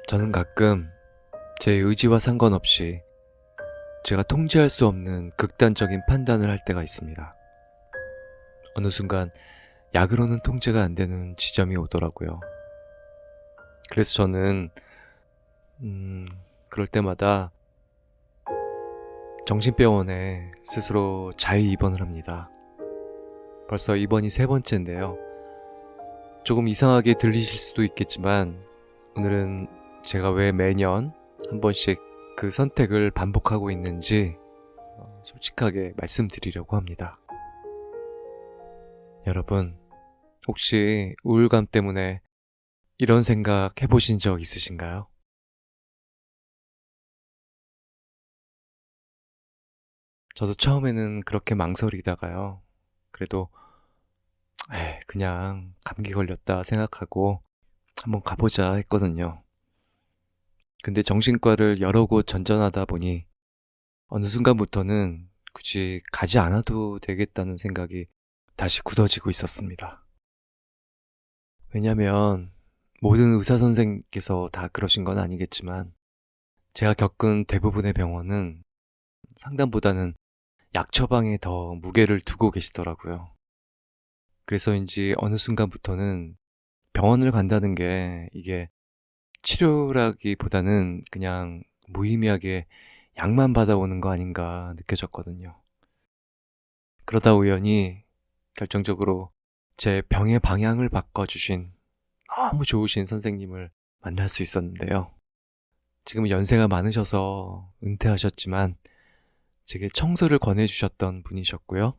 저는 가끔 제 의지와 상관없이 제가 통제할 수 없는 극단적인 판단을 할 때가 있습니다. 어느 순간 약으로는 통제가 안 되는 지점이 오더라고요. 그래서 저는 그럴 때마다 정신병원에 스스로 자의 입원을 합니다. 벌써 입원이 3번째인데요. 조금 이상하게 들리실 수도 있겠지만 오늘은 제가 왜 매년 한 번씩 그 선택을 반복하고 있는지 솔직하게 말씀드리려고 합니다. 여러분, 혹시 우울감 때문에 이런 생각 해보신 적 있으신가요? 저도 처음에는 그렇게 망설이다가요. 그래도 그냥 감기 걸렸다 생각하고 한번 가보자 했거든요. 근데 정신과를 여러 곳 전전하다 보니 어느 순간부터는 굳이 가지 않아도 되겠다는 생각이 다시 굳어지고 있었습니다. 왜냐면 모든 의사 선생님께서 다 그러신 건 아니겠지만 제가 겪은 대부분의 병원은 상담보다는 약 처방에 더 무게를 두고 계시더라고요. 그래서인지 어느 순간부터는 병원을 간다는 게 이게 치료라기보다는 그냥 무의미하게 약만 받아오는 거 아닌가 느껴졌거든요. 그러다 우연히 결정적으로 제 병의 방향을 바꿔주신 너무 좋으신 선생님을 만날 수 있었는데요. 지금 연세가 많으셔서 은퇴하셨지만 제게 청소를 권해주셨던 분이셨고요.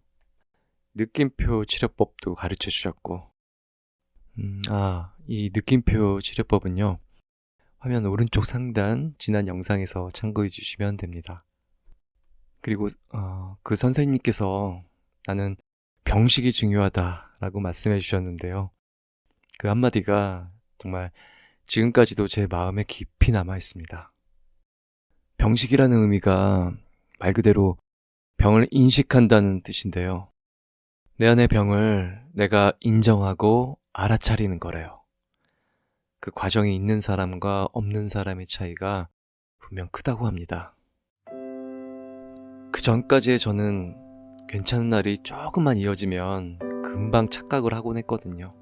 느낌표 치료법도 가르쳐 주셨고, 이 느낌표 치료법은요, 화면 오른쪽 상단 지난 영상에서 참고해 주시면 됩니다. 그리고 그 선생님께서 나는 병식이 중요하다라고 말씀해 주셨는데요. 그 한마디가 정말 지금까지도 제 마음에 깊이 남아 있습니다. 병식이라는 의미가 말 그대로 병을 인식한다는 뜻인데요. 내 안의 병을 내가 인정하고 알아차리는 거래요. 그 과정이 있는 사람과 없는 사람의 차이가 분명 크다고 합니다. 그 전까지의 저는 괜찮은 날이 조금만 이어지면 금방 착각을 하곤 했거든요.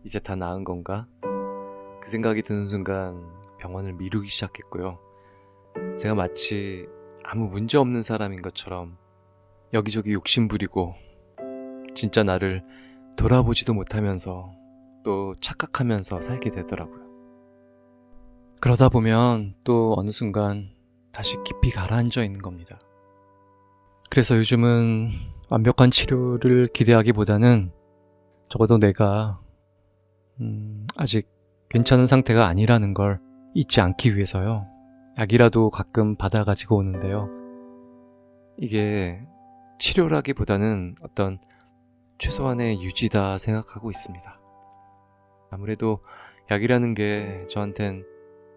이제 다 나은 건가? 그 생각이 드는 순간 병원을 미루기 시작했고요. 제가 마치 아무 문제 없는 사람인 것처럼 여기저기 욕심부리고 진짜 나를 돌아보지도 못하면서 또 착각하면서 살게 되더라고요. 그러다 보면 또 어느 순간 다시 깊이 가라앉아 있는 겁니다. 그래서 요즘은 완벽한 치료를 기대하기보다는 적어도 내가 아직 괜찮은 상태가 아니라는 걸 잊지 않기 위해서요. 약이라도 가끔 받아가지고 오는데요. 이게 치료라기보다는 어떤 최소한의 유지다 생각하고 있습니다. 아무래도 약이라는 게 저한텐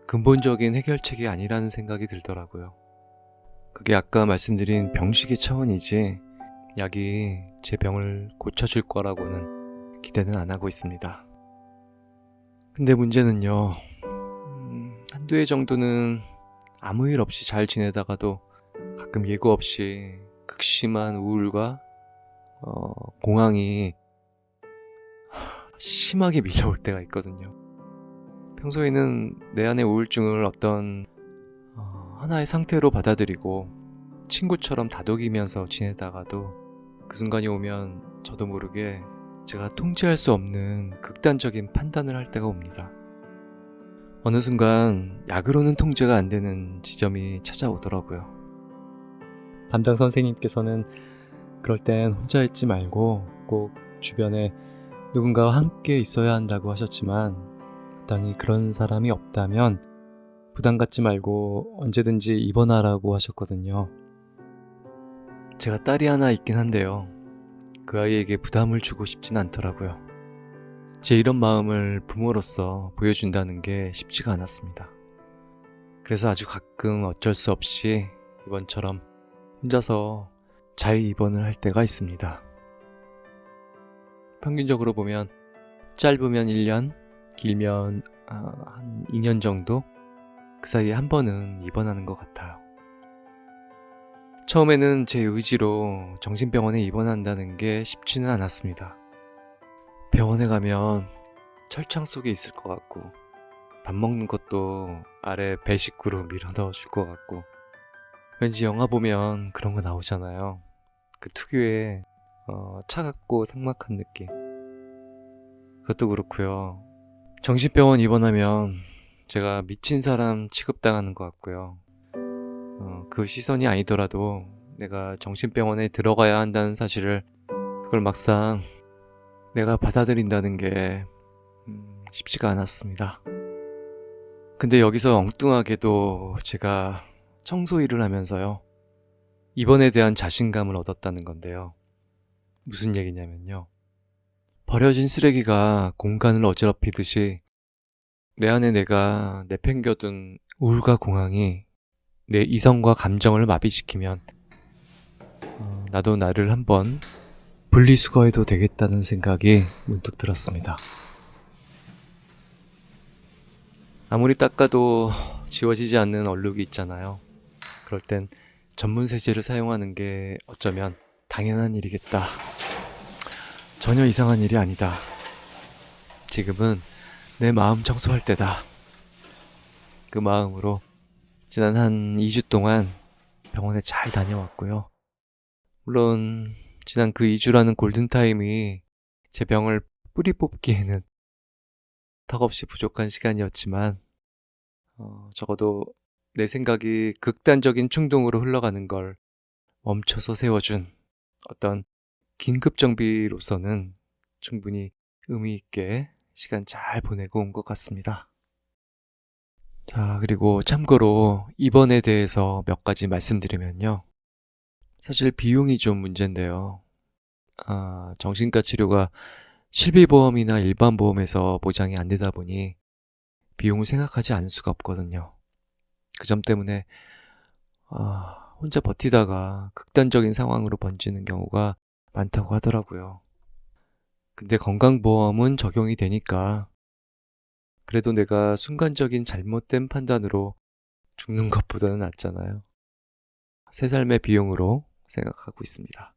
근본적인 해결책이 아니라는 생각이 들더라고요. 그게 아까 말씀드린 병식의 차원이지 약이 제 병을 고쳐줄 거라고는 기대는 안 하고 있습니다. 근데 문제는요, 한두 해 정도는 아무 일 없이 잘 지내다가도 가끔 예고 없이 극심한 우울과 공황이 심하게 밀려올 때가 있거든요. 평소에는 내 안의 우울증을 어떤 하나의 상태로 받아들이고 친구처럼 다독이면서 지내다가도 그 순간이 오면 저도 모르게 제가 통제할 수 없는 극단적인 판단을 할 때가 옵니다. 어느 순간 약으로는 통제가 안 되는 지점이 찾아오더라고요. 담당 선생님께서는 그럴 땐 혼자 있지 말고 꼭 주변에 누군가와 함께 있어야 한다고 하셨지만 마땅히 그런 사람이 없다면 부담 갖지 말고 언제든지 입원하라고 하셨거든요. 제가 딸이 하나 있긴 한데요. 그 아이에게 부담을 주고 싶진 않더라고요. 제 이런 마음을 부모로서 보여준다는 게 쉽지가 않았습니다. 그래서 아주 가끔 어쩔 수 없이 이번처럼 혼자서 자의 입원을 할 때가 있습니다. 평균적으로 보면 짧으면 1년, 길면 한 2년 정도? 그 사이에 한 번은 입원하는 것 같아요. 처음에는 제 의지로 정신병원에 입원한다는 게 쉽지는 않았습니다. 병원에 가면 철창 속에 있을 것 같고, 밥 먹는 것도 아래 배식구로 밀어 넣어줄 것 같고, 왠지 영화 보면 그런 거 나오잖아요. 그 특유의 차갑고 삭막한 느낌. 그것도 그렇고요. 정신병원 입원하면 제가 미친 사람 취급당하는 것 같고요. 그 시선이 아니더라도 내가 정신병원에 들어가야 한다는 사실을, 그걸 막상 내가 받아들인다는 게 쉽지가 않았습니다. 근데 여기서 엉뚱하게도 제가 청소 일을 하면서요, 입원에 대한 자신감을 얻었다는 건데요. 무슨 얘기냐면요, 버려진 쓰레기가 공간을 어지럽히듯이 내 안에 내가 내팽겨둔 우울과 공황이 내 이성과 감정을 마비시키면 나도 나를 한번 분리수거해도 되겠다는 생각이 문득 들었습니다. 아무리 닦아도 지워지지 않는 얼룩이 있잖아요. 그럴 땐 전문 세제를 사용하는 게 어쩌면 당연한 일이겠다. 전혀 이상한 일이 아니다. 지금은 내 마음 청소할 때다. 그 마음으로 지난 한 2주 동안 병원에 잘 다녀왔고요. 물론 지난 그 2주라는 골든타임이 제 병을 뿌리 뽑기에는 턱없이 부족한 시간이었지만 적어도 내 생각이 극단적인 충동으로 흘러가는 걸 멈춰서 세워준 어떤 긴급정비로서는 충분히 의미 있게 시간 잘 보내고 온 것 같습니다. 자, 그리고 참고로 입원에 대해서 몇 가지 말씀드리면요. 사실 비용이 좀 문제인데요. 정신과 치료가 실비보험이나 일반 보험에서 보장이 안 되다 보니 비용을 생각하지 않을 수가 없거든요. 그 점 때문에 혼자 버티다가 극단적인 상황으로 번지는 경우가 많다고 하더라고요. 근데 건강보험은 적용이 되니까 그래도 내가 순간적인 잘못된 판단으로 죽는 것보다는 낫잖아요. 새 삶의 비용으로 생각하고 있습니다.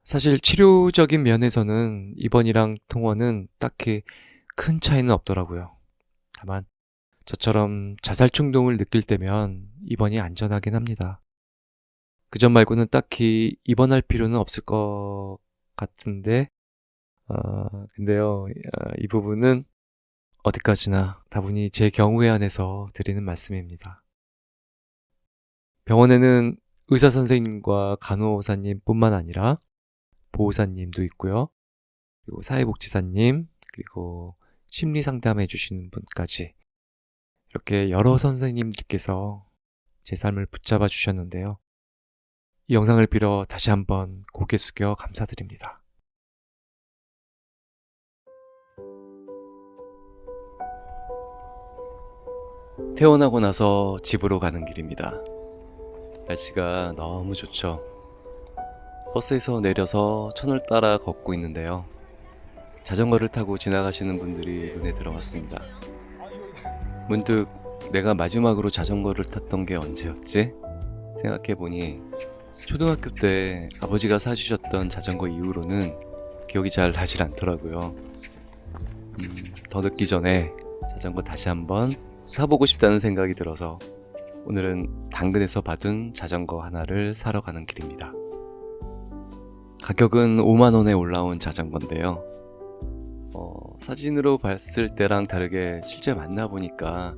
사실 치료적인 면에서는 입원이랑 통원은 딱히 큰 차이는 없더라고요. 다만 저처럼 자살 충동을 느낄 때면 입원이 안전하긴 합니다. 그 점 말고는 딱히 입원할 필요는 없을 것 같은데, 근데요, 이 부분은 어디까지나 다분히 제 경우에 한해서 드리는 말씀입니다. 병원에는 의사 선생님과 간호사님 뿐만 아니라 보호사님도 있고요. 그리고 사회복지사님, 그리고 심리 상담해 주시는 분까지 이렇게 여러 선생님들께서 제 삶을 붙잡아 주셨는데요. 이 영상을 빌어 다시 한번 고개 숙여 감사드립니다. 퇴원하고 나서 집으로 가는 길입니다. 날씨가 너무 좋죠. 버스에서 내려서 천을 따라 걷고 있는데요. 자전거를 타고 지나가시는 분들이 눈에 들어왔습니다. 문득 내가 마지막으로 자전거를 탔던 게 언제였지? 생각해보니 초등학교 때 아버지가 사주셨던 자전거 이후로는 기억이 잘 나질 않더라고요. 더 늦기 전에 자전거 다시 한번 타보고 싶다는 생각이 들어서 오늘은 당근에서 받은 자전거 하나를 사러 가는 길입니다. 가격은 5만 원에 올라온 자전거인데요. 사진으로 봤을 때랑 다르게 실제 만나보니까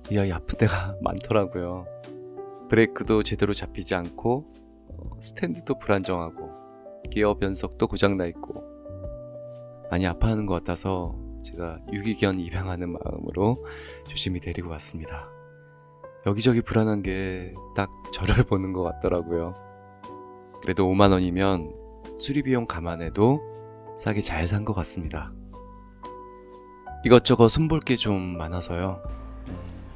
이 아이 아픈 데가 많더라고요. 브레이크도 제대로 잡히지 않고 스탠드도 불안정하고 기어 변속도 고장나 있고 많이 아파하는 것 같아서 제가 유기견 입양하는 마음으로 조심히 데리고 왔습니다. 여기저기 불안한 게 딱 저를 보는 것 같더라고요. 그래도 5만 원이면 수리비용 감안해도 싸게 잘 산 것 같습니다. 이것저것 손볼 게 좀 많아서요.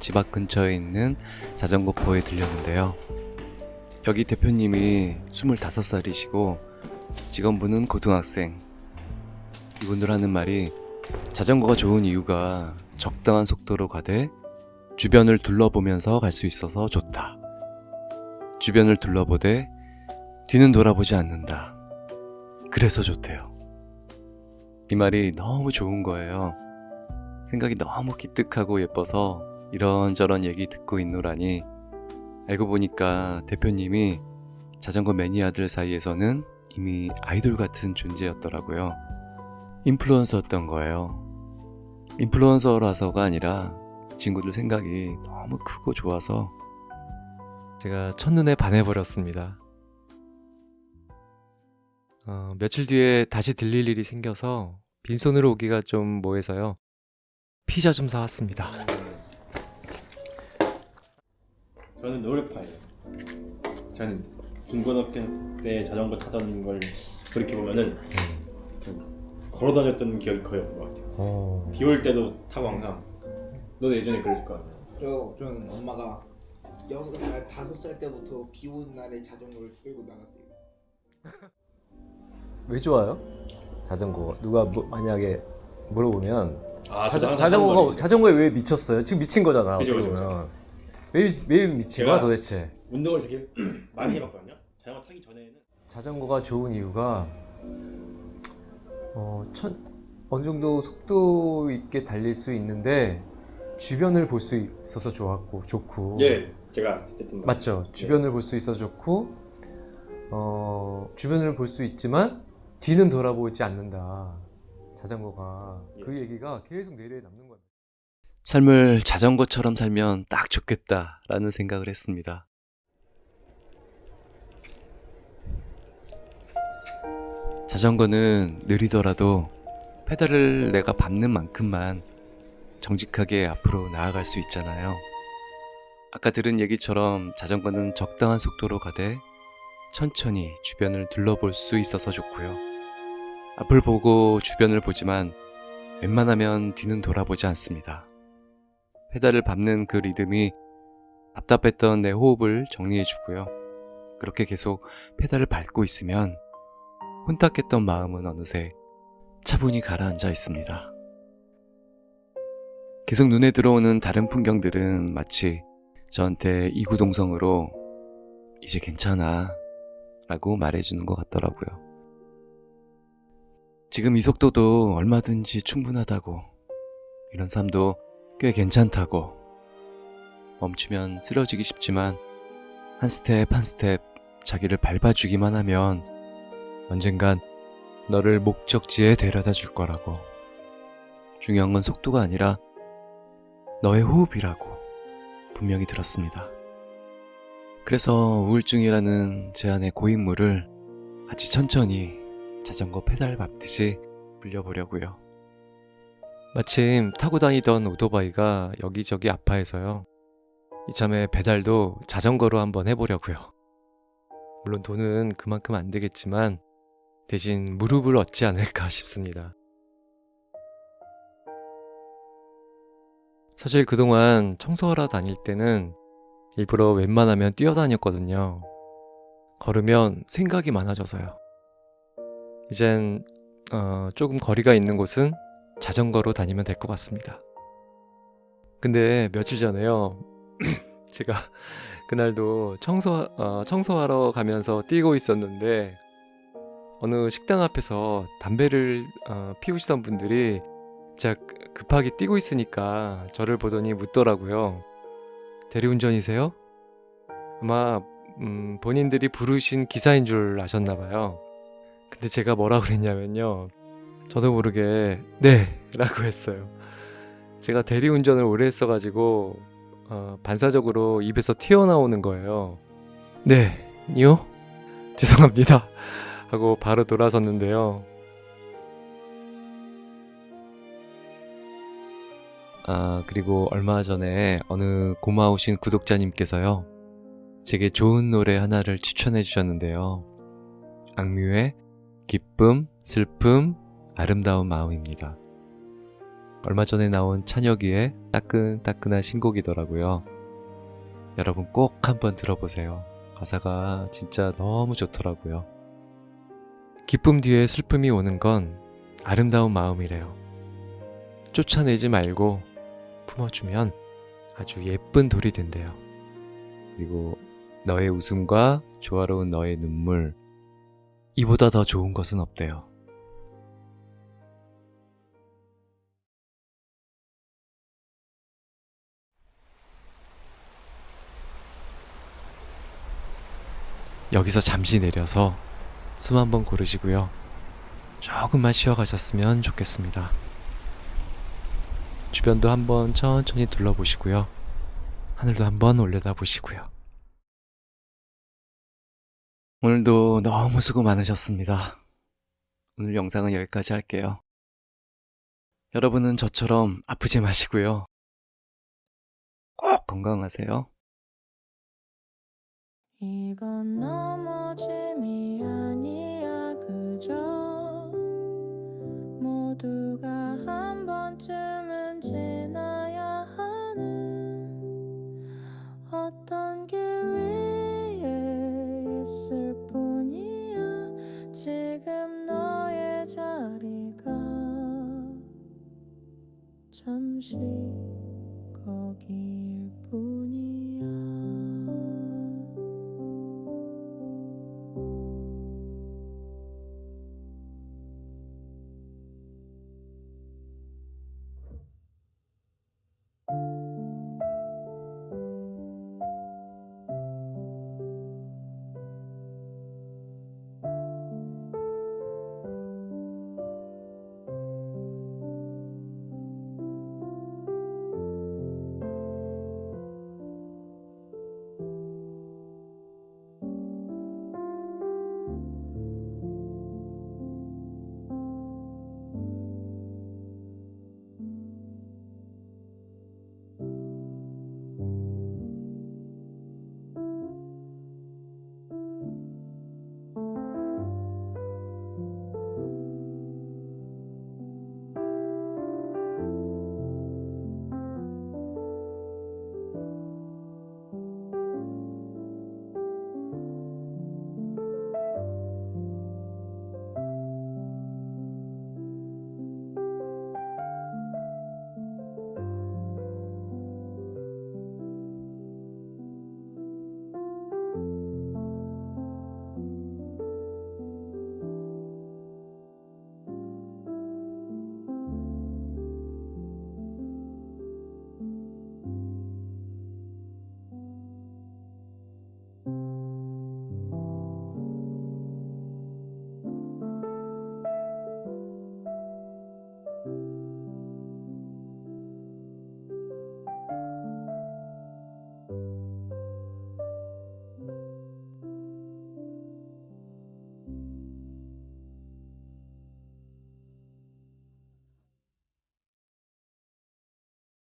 집 앞 근처에 있는 자전거포에 들렸는데요. 여기 대표님이 25살이시고 직원분은 고등학생. 이분들 하는 말이 자전거가 좋은 이유가 적당한 속도로 가되 주변을 둘러보면서 갈 수 있어서 좋다. 주변을 둘러보되 뒤는 돌아보지 않는다. 그래서 좋대요. 이 말이 너무 좋은 거예요. 생각이 너무 기특하고 예뻐서 이런저런 얘기 듣고 있노라니 알고 보니까 대표님이 자전거 매니아들 사이에서는 이미 아이돌 같은 존재였더라고요. 인플루언서였던 거예요. 인플루언서라서가 아니라 친구들 생각이 너무 크고 좋아서 제가 첫눈에 반해버렸습니다. 며칠 뒤에 다시 들릴 일이 생겨서 빈손으로 오기가 좀 뭐해서요. 피자 좀 사왔습니다. 저는 노력파예요. 저는 중고등학교 때 자전거 타던 걸 돌이켜보면은 걸어 다녔던 기억이 거의 없는 것 같아요. 비 올 때도 타고 항상. 너도 예전에 그랬을 거 아니야? 저는 엄마가 6살, 5살 때부터 비 오는 날에 자전거를 끌고 나갔대요. 왜 좋아요? 자전거 누가 만약에 물어보면 저도 자전거에 왜 미쳤어요? 지금 미친 거잖아. 그죠, 어떻게 그죠, 보면 왜 미친 거야 제가 도대체? 운동을 되게 많이 해봤거든요. 자전거 타기 전에는 자전거가 좋은 이유가 어느 정도 속도 있게 달릴 수 있는데 주변을 볼 수 있어서 좋고. 예, 제가 그때 맞죠? 주변을 볼 수 있어서 좋고 주변을 볼 수 있지만 뒤는 돌아보지 않는다. 자전거가 그 얘기가 계속 뇌리에 남는 거예요. 삶을 자전거처럼 살면 딱 좋겠다라는 생각을 했습니다. 자전거는 느리더라도 페달을 내가 밟는 만큼만 정직하게 앞으로 나아갈 수 있잖아요. 아까 들은 얘기처럼 자전거는 적당한 속도로 가되 천천히 주변을 둘러볼 수 있어서 좋고요. 앞을 보고 주변을 보지만 웬만하면 뒤는 돌아보지 않습니다. 페달을 밟는 그 리듬이 답답했던 내 호흡을 정리해주고요. 그렇게 계속 페달을 밟고 있으면 혼탁했던 마음은 어느새 차분히 가라앉아 있습니다. 계속 눈에 들어오는 다른 풍경들은 마치 저한테 이구동성으로 이제 괜찮아 라고 말해주는 것 같더라고요. 지금 이 속도도 얼마든지 충분하다고, 이런 삶도 꽤 괜찮다고, 멈추면 쓰러지기 쉽지만 한 스텝 한 스텝 자기를 밟아주기만 하면 언젠간 너를 목적지에 데려다 줄 거라고. 중요한 건 속도가 아니라 너의 호흡이라고 분명히 들었습니다. 그래서 우울증이라는 제 안의 고인물을 아주 천천히 자전거 페달 밟듯이 불려보려고요. 마침 타고 다니던 오토바이가 여기저기 아파해서요. 이참에 배달도 자전거로 한번 해보려고요. 물론 돈은 그만큼 안 되겠지만 대신 무릎을 얻지 않을까 싶습니다. 사실 그동안 청소하러 다닐 때는 일부러 웬만하면 뛰어다녔거든요. 걸으면 생각이 많아져서요. 이젠 조금 거리가 있는 곳은 자전거로 다니면 될 것 같습니다. 근데 며칠 전에요. 제가 그날도 청소하러 가면서 뛰고 있었는데 어느 식당 앞에서 담배를 피우시던 분들이 제가 급하게 뛰고 있으니까 저를 보더니 묻더라고요. 대리운전이세요? 아마 본인들이 부르신 기사인 줄 아셨나 봐요. 근데 제가 뭐라고 그랬냐면요. 저도 모르게 네! 라고 했어요. 제가 대리운전을 오래 했어가지고 반사적으로 입에서 튀어나오는 거예요. 네! 니요? 죄송합니다. 하고 바로 돌아섰는데요. 그리고 얼마 전에 어느 고마우신 구독자님께서요. 제게 좋은 노래 하나를 추천해 주셨는데요. 악뮤의 기쁨, 슬픔, 아름다운 마음입니다. 얼마 전에 나온 찬혁이의 따끈따끈한 신곡이더라고요. 여러분 꼭 한번 들어보세요. 가사가 진짜 너무 좋더라고요. 기쁨 뒤에 슬픔이 오는 건 아름다운 마음이래요. 쫓아내지 말고 품어주면 아주 예쁜 돌이 된대요. 그리고 너의 웃음과 조화로운 너의 눈물, 이보다 더 좋은 것은 없대요. 여기서 잠시 내려서 숨 한번 고르시고요. 조금만 쉬어가셨으면 좋겠습니다. 주변도 한번 천천히 둘러보시고요. 하늘도 한번 올려다 보시고요. 오늘도 너무 수고 많으셨습니다. 오늘 영상은 여기까지 할게요. 여러분은 저처럼 아프지 마시고요. 꼭 건강하세요. 이건 넘어짐이 아니야 그저 모두가 한 번쯤은 지나야 하는 어떤 길 위에 있을 뿐이야 지금 너의 자리가 잠시 거기일 뿐이야